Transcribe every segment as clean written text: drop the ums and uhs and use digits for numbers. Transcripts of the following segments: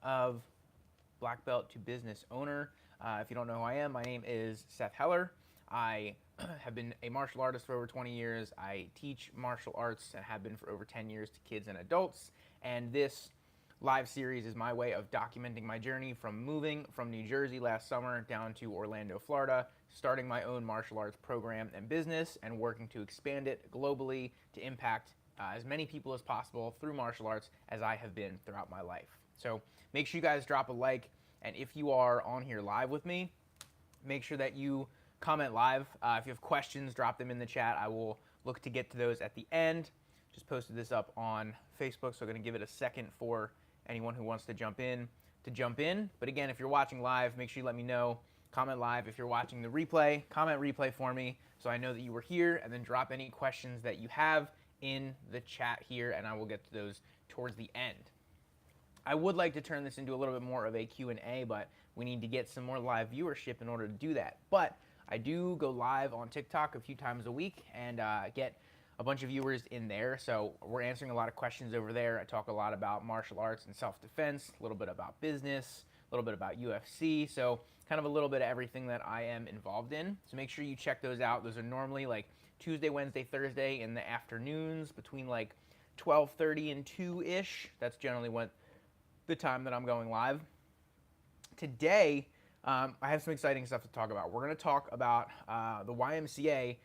of black belt to business owner. If you don't know who I am, my name is Seth Heller. I have been a martial artist for over 20 years. I teach martial arts and have been for over 10 years to kids and adults. And this live series is my way of documenting my journey from moving from New Jersey last summer down to Orlando, Florida, starting my own martial arts program and business, and working to expand it globally to impact as many people as possible through martial arts as I have been throughout my life. So make sure you guys drop a like, and if you are on here live with me, make sure that you comment live. If you have questions, drop them in the chat. I will look to get to those at the end. Just posted this up on Facebook, so I'm going to give it a second for anyone who wants to jump in to jump in. But again, if you're watching live, make sure you let me know. Comment live. If you're watching the replay, comment replay for me so I know that you were here, and then drop any questions that you have in the chat here, and I will get to those towards the end. I would like to turn this into a little bit more of a Q&A, but we need to get some more live viewership in order to do that. But I do go live on TikTok a few times a week and get a bunch of viewers in there. So we're answering a lot of questions over there. I talk a lot about martial arts and self-defense, a little bit about business, a little bit about UFC. So kind of a little bit of everything that I am involved in. So make sure you check those out. Those are normally like Tuesday, Wednesday, Thursday in the afternoons between like 12:30 and 2-ish. That's generally what the time that I'm going live. Today, I have some exciting stuff to talk about. We're going to talk about the YMCA.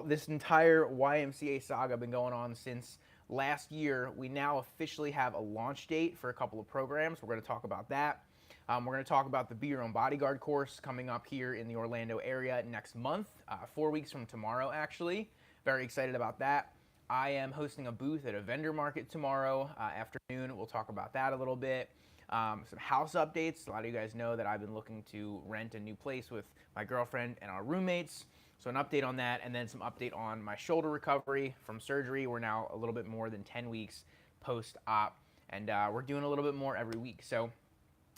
This entire YMCA saga been going on since last year. We now officially have a launch date for a couple of programs. We're going to talk about that. We're going to talk about the Be Your Own Bodyguard course coming up here in the Orlando area next month, 4 weeks from tomorrow, actually. Very excited about that. I am hosting a booth at a vendor market tomorrow afternoon. We'll talk about that a little bit. Some house updates. A lot of you guys know that I've been looking to rent a new place with my girlfriend and our roommates. So an update on that, and then some update on my shoulder recovery from surgery. We're now a little bit more than 10 weeks post-op, and we're doing a little bit more every week. So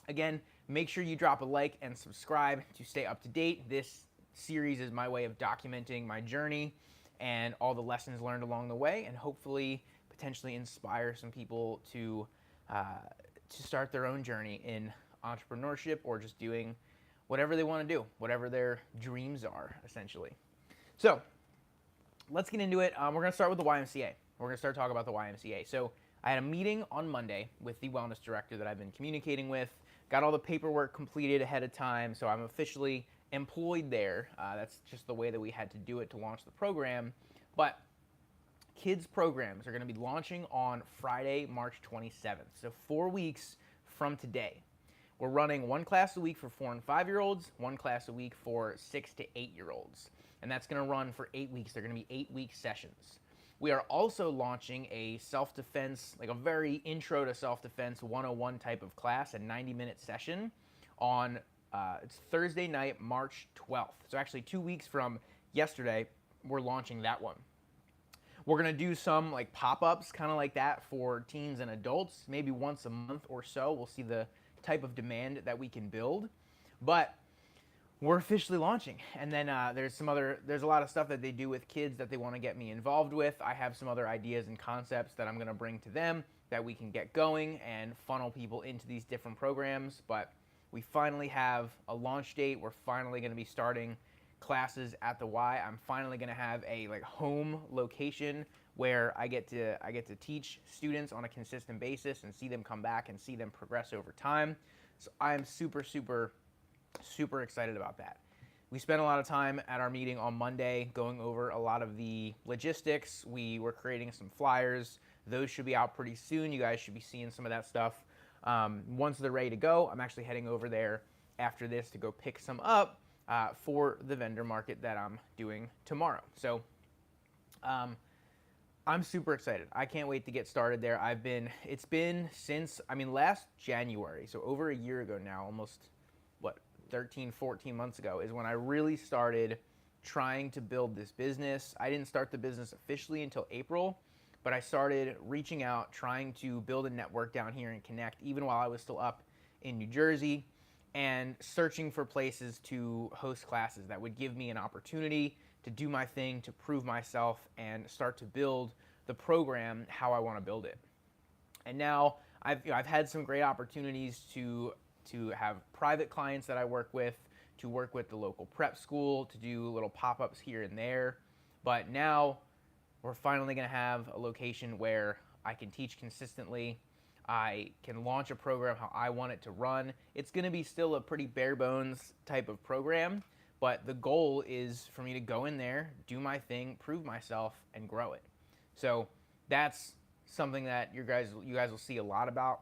again, make sure you drop a like and subscribe to stay up to date. This series is my way of documenting my journey and all the lessons learned along the way, and hopefully potentially inspire some people to start their own journey in entrepreneurship or just doing whatever they want to do, whatever their dreams are, essentially. So let's get into it. We're going to start with the YMCA. We're going to start talking about the YMCA. So I had a meeting on Monday with the wellness director that I've been communicating with, got all the paperwork completed ahead of time, so I'm officially employed there. That's just the way that we had to do it to launch the program. But kids programs are going to be launching on Friday, March 27th, so 4 weeks from today. We're running one class a week for 4 and 5-year-olds, one class a week for 6 to 8-year-olds. And that's going to run for 8 weeks. They're going to be 8-week sessions. We are also launching a self-defense, like a very intro to self-defense 101 type of class, a 90-minute session on it's Thursday night, March 12th. So actually 2 weeks from yesterday, we're launching that one. We're going to do some like pop-ups kind of like that for teens and adults, maybe once a month or so. We'll see the type of demand that we can build, but we're officially launching. And then there's a lot of stuff that they do with kids that they want to get me involved with. I have some other ideas and concepts that I'm going to bring to them that we can get going and funnel people into these different programs. But we finally have a launch date. We're finally going to be starting classes at the Y. I'm finally going to have a like home location where I get to teach students on a consistent basis and see them come back and see them progress over time. So I'm super excited about that. We spent a lot of time at our meeting on Monday going over a lot of the logistics. We were creating some flyers. Those should be out pretty soon. You guys should be seeing some of that stuff. Once they're ready to go, I'm actually heading over there after this to go pick some up for the vendor market that I'm doing tomorrow. So I'm super excited. I can't wait to get started there. It's been since, last January, so over a year ago now, almost, 13, 14 months ago, is when I really started trying to build this business. I didn't start the business officially until April, but I started reaching out, trying to build a network down here and connect, even while I was still up in New Jersey, and searching for places to host classes that would give me an opportunity to do my thing, to prove myself, and start to build the program how I want to build it. And now I've had some great opportunities to have private clients that I work with, to work with the local prep school, to do little pop-ups here and there. But now we're finally going to have a location where I can teach consistently. I can launch a program how I want it to run. It's going to be still a pretty bare bones type of program, but the goal is for me to go in there, do my thing, prove myself, and grow it. So that's something that you guys will see a lot about.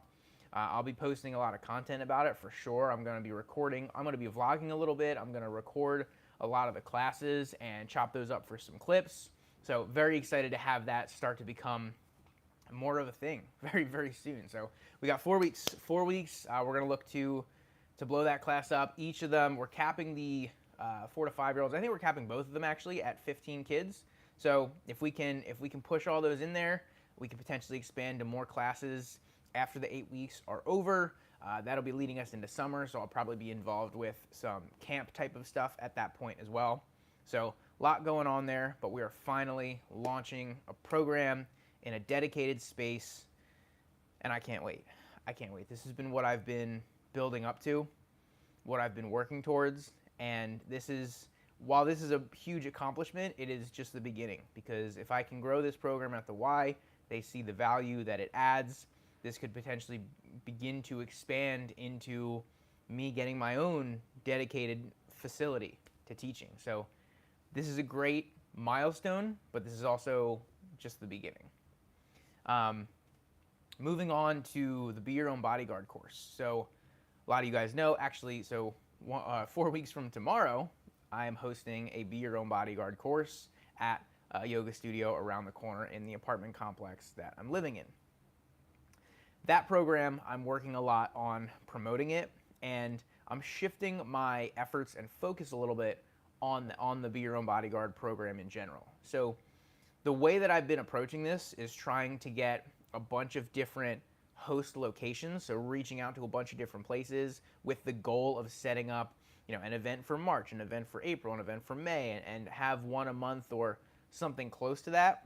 I'll be posting a lot of content about it for sure. I'm going to be recording. I'm going to be vlogging a little bit. I'm going to record a lot of the classes and chop those up for some clips. So very excited to have that start to become more of a thing very, very soon. So we got 4 weeks. 4 weeks. We're going to look to blow that class up. Each of them, we're capping the 4 to 5 year olds. I think we're capping both of them actually at 15 kids. So if we can push all those in there, we can potentially expand to more classes after the 8 weeks are over. That'll be leading us into summer, so I'll probably be involved with some camp type of stuff at that point as well. So a lot going on there, but we are finally launching a program in a dedicated space, and I can't wait. I can't wait. This has been what I've been building up to, what I've been working towards, and while this is a huge accomplishment, it is just the beginning, because if I can grow this program at the Y, they see the value that it adds. This could potentially begin to expand into me getting my own dedicated facility to teaching. So this is a great milestone, but this is also just the beginning. Moving on to the Be Your Own Bodyguard course. So a lot of you guys know, actually, 4 weeks from tomorrow, I am hosting a Be Your Own Bodyguard course at a yoga studio around the corner in the apartment complex that I'm living in. That program, I'm working a lot on promoting it, and I'm shifting my efforts and focus a little bit on the Be Your Own Bodyguard program in general. So the way that I've been approaching this is trying to get a bunch of different host locations, so reaching out to a bunch of different places with the goal of setting up, an event for March, an event for April, an event for May, and have one a month or something close to that.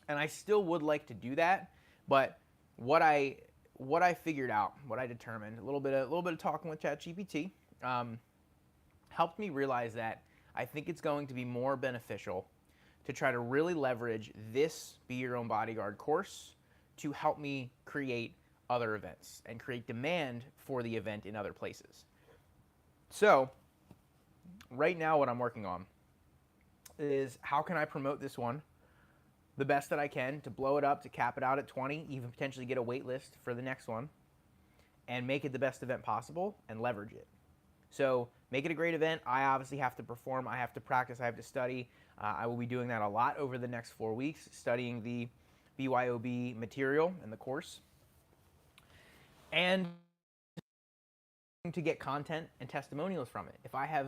And I still would like to do that, but what I figured out, what I determined, a little bit of talking with ChatGPT, helped me realize that I think it's going to be more beneficial to try to really leverage this Be Your Own Bodyguard course to help me create other events and create demand for the event in other places. So right now what I'm working on is how can I promote this one the best that I can, to blow it up, to cap it out at 20, even potentially get a wait list for the next one, and make it the best event possible and leverage it. So make it a great event. I obviously have to perform, I have to practice, I have to study. I will be doing that a lot over the next 4 weeks, studying the BYOB material and the course, and to get content and testimonials from it. If I have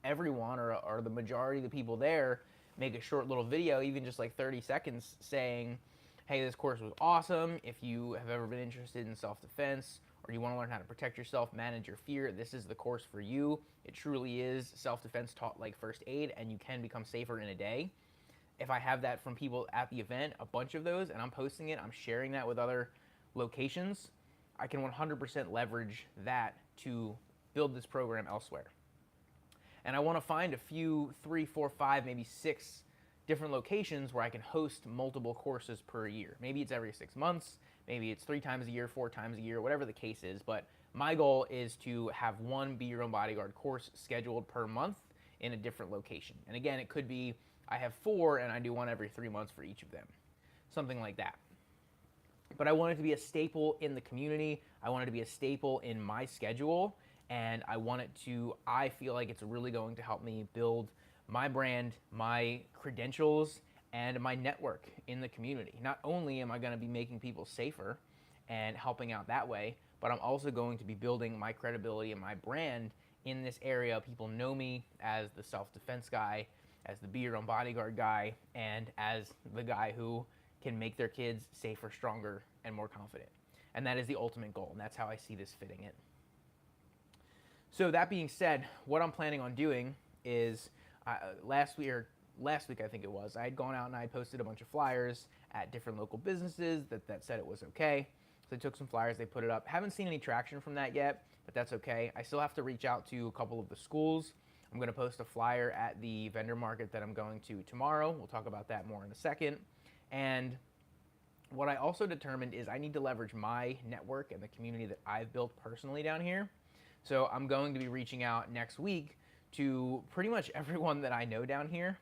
everyone or the majority of the people there make a short little video, even just like 30 seconds, saying, hey, this course was awesome. If you have ever been interested in self-defense, or you want to learn how to protect yourself, manage your fear, this is the course for you. It truly is self-defense taught like first aid, and you can become safer in a day. If I have that from people at the event, a bunch of those, and I'm posting it, I'm sharing that with other locations, I can 100% leverage that to build this program elsewhere. And I want to find a few, 3, 4, 5, maybe 6 different locations where I can host multiple courses per year. Maybe it's every 6 months, maybe it's 3 times a year, 4 times a year, whatever the case is. But my goal is to have one Be Your Own Bodyguard course scheduled per month in a different location. And again, it could be I have 4 and I do one every 3 months for each of them, something like that. But I want it to be a staple in the community. I want it to be a staple in my schedule. And I feel like it's really going to help me build my brand, my credentials, and my network in the community. Not only am I going to be making people safer and helping out that way, but I'm also going to be building my credibility and my brand in this area. People know me as the self-defense guy, as the Be Your Own Bodyguard guy, and as the guy who can make their kids safer, stronger, and more confident. And that is the ultimate goal, and that's how I see this fitting in. So that being said, what I'm planning on doing is last week I think it was, I had gone out and I had posted a bunch of flyers at different local businesses that said it was okay. So they took some flyers, they put it up. Haven't seen any traction from that yet, but that's okay. I still have to reach out to a couple of the schools. I'm going to post a flyer at the vendor market that I'm going to tomorrow. We'll talk about that more in a second. And what I also determined is I need to leverage my network and the community that I've built personally down here. So I'm going to be reaching out next week to pretty much everyone that I know down here.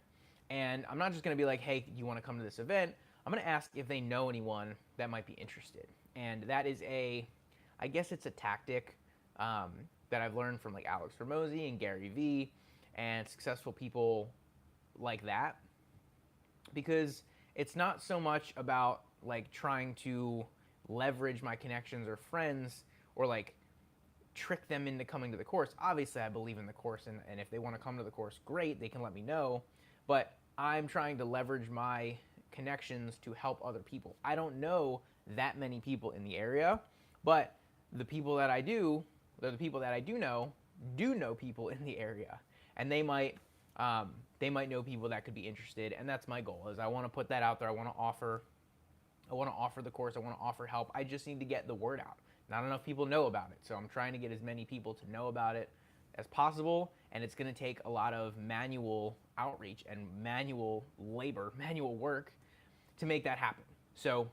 And I'm not just going to be like, hey, you want to come to this event? I'm going to ask if they know anyone that might be interested. And that is I guess it's a tactic that I've learned from like Alex Hormozi and Gary Vee and successful people like that. Because it's not so much about like trying to leverage my connections or friends or like trick them into coming to the course. Obviously, I believe in the course, and if they want to come to the course, great, they can let me know. But I'm trying to leverage my connections to help other people. I don't know that many people in the area, but the people that I do, the people that I do know people in the area, and they might know people that could be interested. And that's my goal. Is I want to put that out there. I want to offer the course. I want to offer help. I just need to get the word out. Not enough people know about it, so I'm trying to get as many people to know about it as possible, and it's going to take a lot of manual outreach and manual labor, manual work to make that happen. So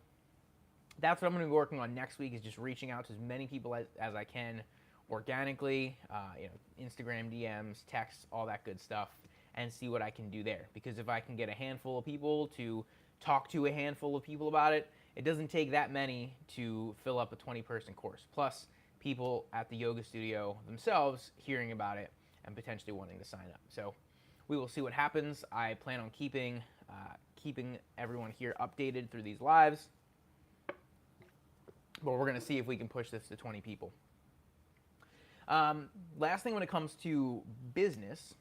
that's what I'm going to be working on next week, is just reaching out to as many people as I can organically, Instagram DMs, texts, all that good stuff, and see what I can do there. Because if I can get a handful of people to talk to a handful of people about it, it doesn't take that many to fill up a 20-person course, plus people at the yoga studio themselves hearing about it and potentially wanting to sign up. So we will see what happens. I plan on keeping everyone here updated through these lives, but we're going to see if we can push this to 20 people. Last thing when it comes to business,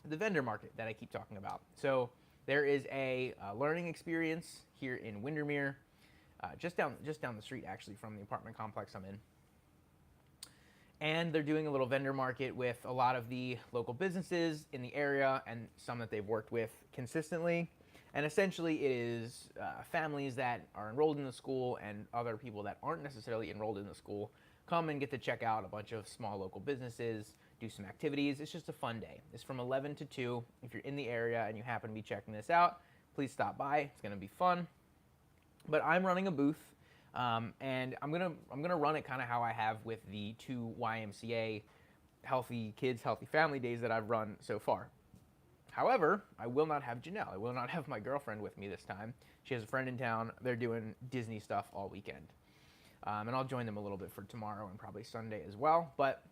the vendor market that I keep talking about. So there is a learning experience here in Windermere, just down the street actually from the apartment complex I'm in. And they're doing a little vendor market with a lot of the local businesses in the area and some that they've worked with consistently. And essentially it is families that are enrolled in the school and other people that aren't necessarily enrolled in the school come and get to check out a bunch of small local businesses, do some activities. It's just a fun day. It's from 11 to 2. If you're in the area and you happen to be checking this out, please stop by. It's going to be fun. But I'm running a booth, and I'm gonna run it kind of how I have with the 2 YMCA Healthy Kids, Healthy Family Days that I've run so far. However, I will not have Janelle. I will not have my girlfriend with me this time. She has a friend in town. They're doing Disney stuff all weekend. And I'll join them a little bit for tomorrow and probably Sunday as well. But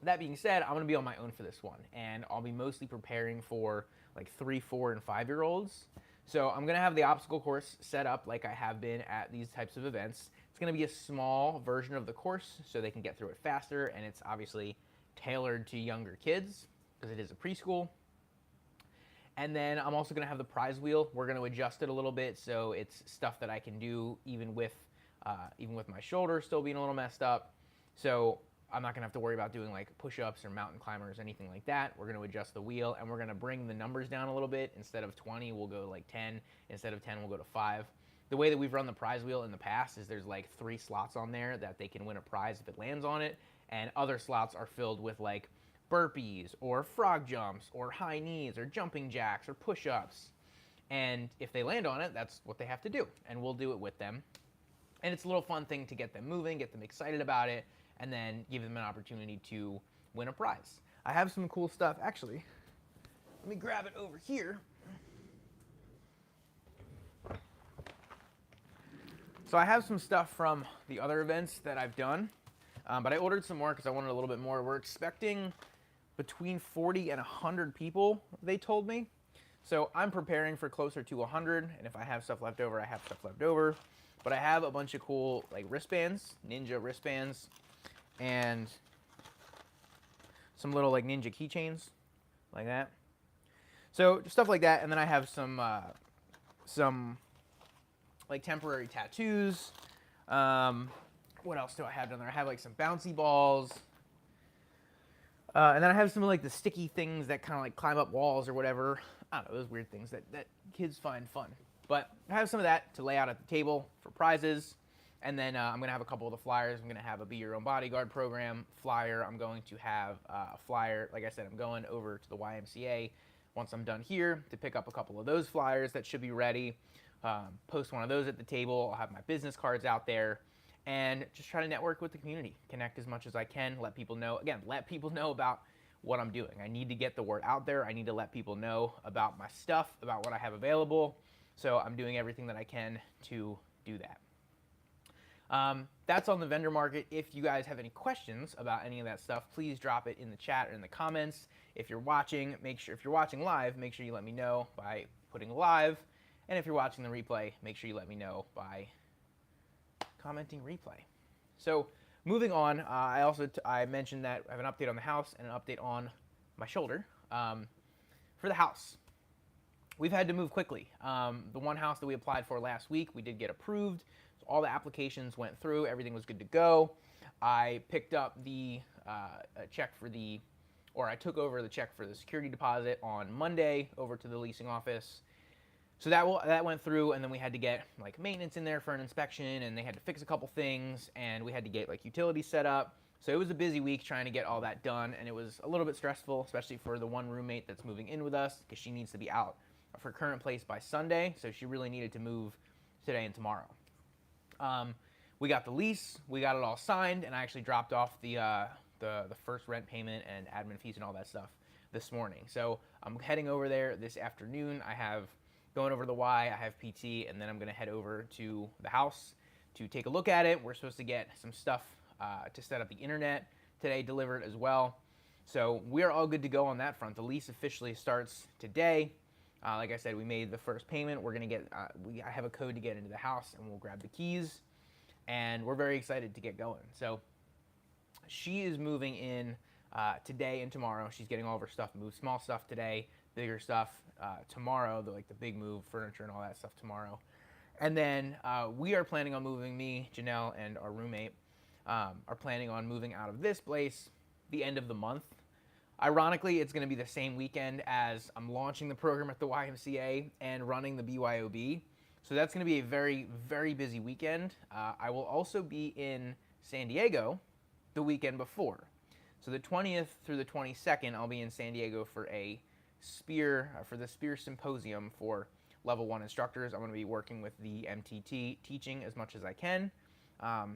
that being said, I'm going to be on my own for this one. And I'll be mostly preparing for like 3, 4, and 5-year-olds. So I'm going to have the obstacle course set up like I have been at these types of events. It's going to be a small version of the course so they can get through it faster. And it's obviously tailored to younger kids because it is a preschool. And then I'm also going to have the prize wheel. We're going to adjust it a little bit so it's stuff that I can do even with my shoulder still being a little messed up. So I'm not going to have to worry about doing like push-ups or mountain climbers or anything like that. We're going to adjust the wheel, and we're going to bring the numbers down a little bit. Instead of 20, we'll go like 10. Instead of 10, we'll go to 5. The way that we've run the prize wheel in the past is there's like 3 slots on there that they can win a prize if it lands on it, and other slots are filled with like burpees or frog jumps or high knees or jumping jacks or push-ups. And if they land on it, that's what they have to do, and we'll do it with them. And it's a little fun thing to get them moving, get them excited about it, and then give them an opportunity to win a prize. I have some cool stuff. Actually, let me grab it over here. So I have some stuff from the other events that I've done, but I ordered some more because I wanted a little bit more. We're expecting between 40 and 100 people, they told me. So I'm preparing for closer to 100, and if I have stuff left over, I have stuff left over. But I have a bunch of cool like wristbands, ninja wristbands, and some little like ninja keychains like that. So just stuff like that. And then I have some like temporary tattoos. What else do I have down there? I have like some bouncy balls. And then I have some like the sticky things that kind of like climb up walls or whatever. I don't know, those weird things that kids find fun. But I have some of that to lay out at the table for prizes. And then I'm going to have a couple of the flyers. I'm going to have a Be Your Own Bodyguard program flyer. I'm going to have a flyer. Like I said, I'm going over to the YMCA once I'm done here to pick up a couple of those flyers that should be ready. Post one of those at the table. I'll have my business cards out there and just try to network with the community, connect as much as I can, let people know. Again, let people know about what I'm doing. I need to get the word out there. I need to let people know about my stuff, about what I have available. So I'm doing everything that I can to do that. That's on the vendor market. If you guys have any questions about any of that stuff, please drop it in the chat or in the comments. If you're watching, if you're watching live, make sure you let me know by putting live. And if you're watching the replay, make sure you let me know by commenting replay. So moving on, I mentioned that I have an update on the house and an update on my shoulder. For the house, we've had to move quickly. The one house that we applied for last week, we did get approved. So all the applications went through. Everything was good to go. I picked up the I took over the check for the security deposit on Monday over to the leasing office. So that went through, and then we had to get like maintenance in there for an inspection, and they had to fix a couple things, and we had to get like utilities set up. So it was a busy week trying to get all that done, and it was a little bit stressful, especially for the one roommate that's moving in with us, because she needs to be out of her current place by Sunday, so she really needed to move today and tomorrow. We got the lease, we got it all signed, and I actually dropped off the first rent payment and admin fees and all that stuff this morning. So I'm heading over there this afternoon. Going over to the Y, I have PT, and then I'm going to head over to the house to take a look at it. We're supposed to get some stuff to set up the internet today delivered as well. So we're all good to go on that front. The lease officially starts today. Like I said, we made the first payment. We're going to get, I have a code to get into the house, and we'll grab the keys, and we're very excited to get going. So she is moving in today and tomorrow. She's getting all of her stuff moved, small stuff today, bigger stuff tomorrow, the big move, furniture and all that stuff tomorrow. And then we are planning on moving, me, Janelle, and our roommate are planning on moving out of this place the end of the month. Ironically, it's going to be the same weekend as I'm launching the program at the YMCA and running the BYOB. So that's going to be a very, very busy weekend. I will also be in San Diego the weekend before. So the 20th through the 22nd, I'll be in San Diego for the Spear Symposium for level 1 instructors. I'm going to be working with the MTT, teaching as much as I can,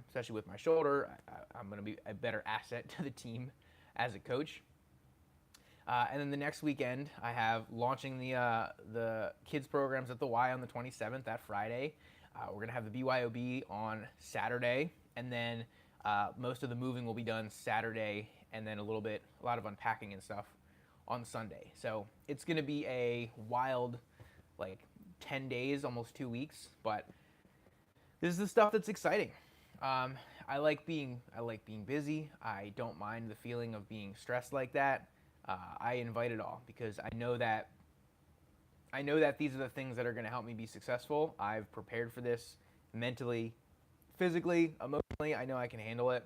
especially with my shoulder. I'm going to be a better asset to the team as a coach. And then the next weekend, I have launching the kids programs at the Y on the 27th, that Friday. We're going to have the BYOB on Saturday, and then most of the moving will be done Saturday, and then a lot of unpacking and stuff on Sunday. So it's going to be a wild, 10 days, almost 2 weeks, but this is the stuff that's exciting. I like being busy. I don't mind the feeling of being stressed like that. I invite it all because I know that these are the things that are going to help me be successful. I've prepared for this mentally, physically, emotionally. I know I can handle it,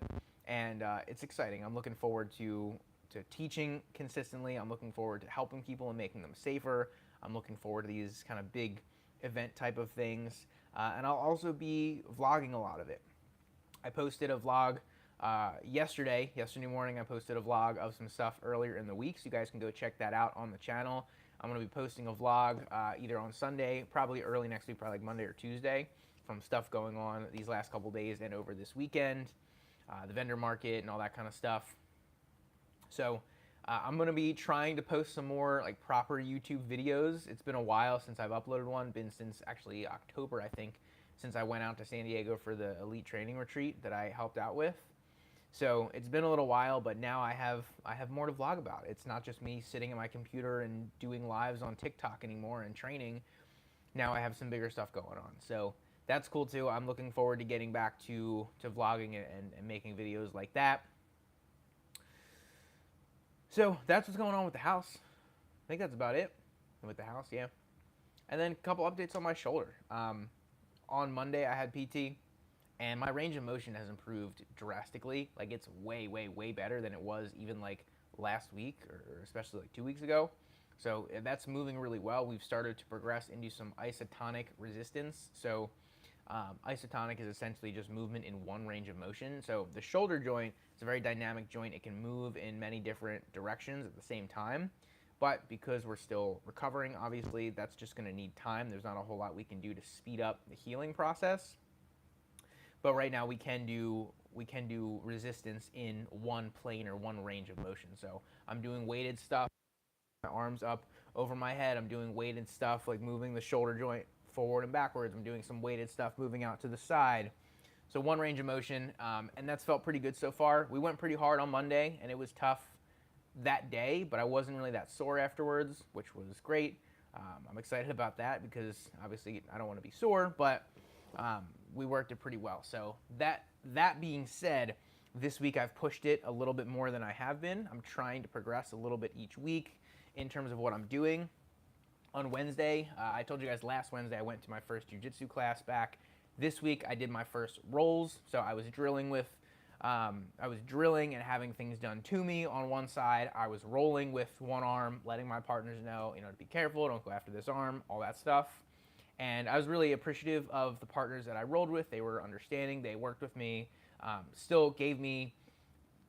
and it's exciting. I'm looking forward to teaching consistently. I'm looking forward to helping people and making them safer. I'm looking forward to these kind of big event type of things, and I'll also be vlogging a lot of it. I posted a vlog yesterday morning. I posted a vlog of some stuff earlier in the week, so you guys can go check that out on the channel. I'm going to be posting a vlog either on Sunday, probably early next week, probably like Monday or Tuesday, from stuff going on these last couple days and over this weekend, the vendor market and all that kind of stuff. So I'm going to be trying to post some more proper YouTube videos. It's been a while since I've uploaded one, been since actually October, I think, since I went out to San Diego for the elite training retreat that I helped out with. So it's been a little while, but now I have more to vlog about. It's not just me sitting at my computer and doing lives on TikTok anymore and training. Now I have some bigger stuff going on. So that's cool too. I'm looking forward to getting back to vlogging and making videos like that. So that's what's going on with the house. I think that's about it with the house, yeah. And then a couple updates on my shoulder. On Monday I had PT, and my range of motion has improved drastically. It's way, way, way better than it was even last week or especially 2 weeks ago. So that's moving really well. We've started to progress into some isotonic resistance. So Isotonic is essentially just movement in one range of motion. So the shoulder joint is a very dynamic joint. It can move in many different directions at the same time. But because we're still recovering, obviously, that's just going to need time. There's not a whole lot we can do to speed up the healing process. But right now we can do resistance in one plane or one range of motion. So I'm doing weighted stuff, my arms up over my head. I'm doing weighted stuff like moving the shoulder joint forward and backwards. I'm doing some weighted stuff moving out to the side. So one range of motion, and that's felt pretty good so far. We went pretty hard on Monday, and it was tough that day, but I wasn't really that sore afterwards, which was great. I'm excited about that because obviously I don't want to be sore, but we worked it pretty well. So that being said, this week I've pushed it a little bit more than I have been. I'm trying to progress a little bit each week in terms of what I'm doing. On Wednesday, I told you guys last Wednesday I went to my first jiu-jitsu class back. This week I did my first rolls, so I was drilling and having things done to me on one side. I was rolling with one arm, letting my partners know, to be careful, don't go after this arm, all that stuff. And I was really appreciative of the partners that I rolled with. They were understanding. They worked with me. Still gave me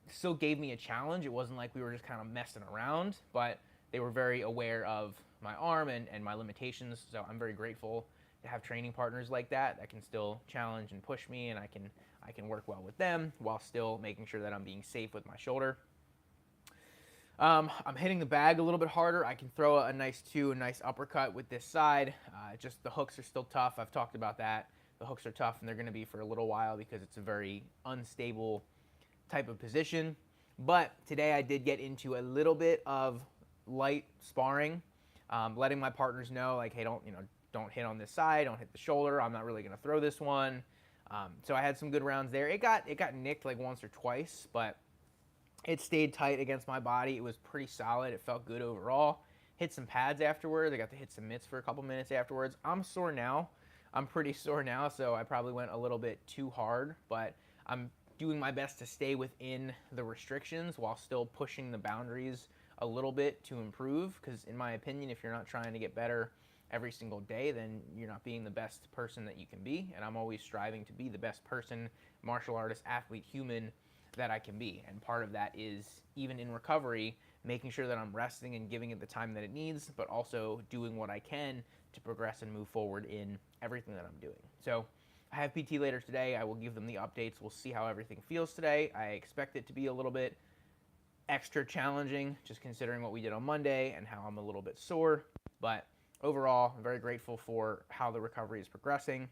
a challenge. It wasn't like we were just kind of messing around, but they were very aware of my arm and my limitations. So I'm very grateful to have training partners like that can still challenge and push me, and I can work well with them while still making sure that I'm being safe with my shoulder. I'm hitting the bag a little bit harder. I can throw a nice uppercut with this side. Just the hooks are still tough. I've talked about that. The hooks are tough, and they're going to be for a little while because it's a very unstable type of position. But today I did get into a little bit of light sparring, letting my partners know, like, hey, don't hit on this side, don't hit the shoulder. I'm not really going to throw this one. So I had some good rounds there. It got nicked like once or twice, but it stayed tight against my body. It was pretty solid. It felt good overall. Hit some pads afterwards. I got to hit some mitts for a couple minutes afterwards. I'm sore now. I'm pretty sore now, so I probably went a little bit too hard, but I'm doing my best to stay within the restrictions while still pushing the boundaries a little bit to improve, because in my opinion, if you're not trying to get better every single day, then you're not being the best person that you can be, and I'm always striving to be the best person, martial artist, athlete, human that I can be. And part of that is, even in recovery, making sure that I'm resting and giving it the time that it needs, but also doing what I can to progress and move forward in everything that I'm doing. So I have PT later today. I will give them the updates. We'll see how everything feels today. I expect it to be a little bit extra challenging, just considering what we did on Monday and how I'm a little bit sore. But overall, I'm very grateful for how the recovery is progressing.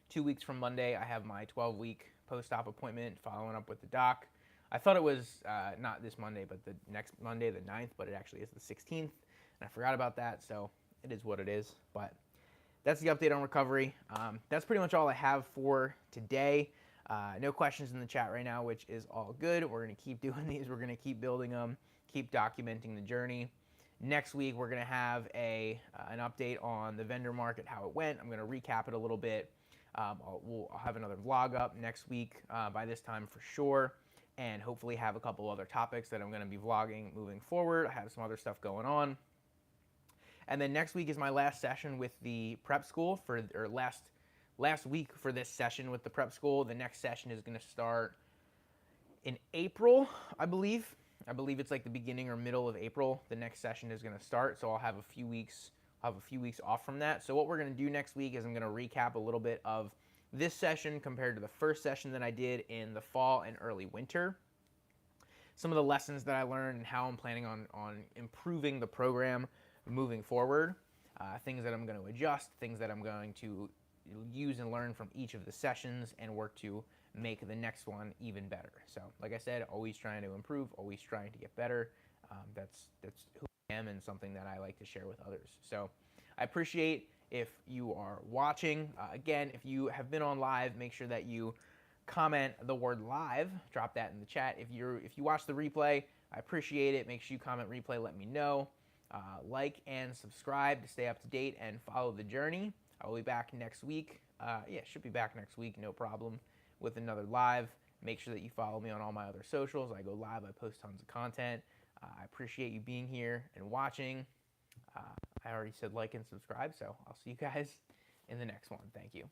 2 weeks from Monday, I have my 12-week post-op appointment, following up with the doc. I thought it was not this Monday, but the next Monday, the 9th, but it actually is the 16th, and I forgot about that, so it is what it is. But that's the update on recovery. That's pretty much all I have for today. No questions in the chat right now, which is all good. We're going to keep doing these. We're going to keep building them, keep documenting the journey. Next week, we're going to have an update on the vendor market, how it went. I'm going to recap it a little bit. I'll have another vlog up next week by this time for sure, and hopefully have a couple other topics that I'm going to be vlogging moving forward. I have some other stuff going on. And then next week is my last session with the prep school last week for this session with the prep school. The next session is going to start in April, I believe. I believe it's like the beginning or middle of April. The next session is going to start, so I'll have a few weeks off from that. So what we're going to do next week is I'm going to recap a little bit of this session compared to the first session that I did in the fall and early winter. Some of the lessons that I learned and how I'm planning on improving the program moving forward. Things that I'm going to adjust, things that I'm going to use and learn from each of the sessions and work to make the next one even better. So like I said, always trying to improve, always trying to get better. That's who I am and something that I like to share with others. So I appreciate if you are watching. Again, if you have been on live, make sure that you comment the word live, drop that in the chat. If you watch the replay, I appreciate it. Make sure you comment replay, let me know. Like and subscribe to stay up to date and follow the journey. I will be back next week. Should be back next week, no problem, with another live. Make sure that you follow me on all my other socials. I go live, I post tons of content. I appreciate you being here and watching. I already said like and subscribe, so I'll see you guys in the next one. Thank you.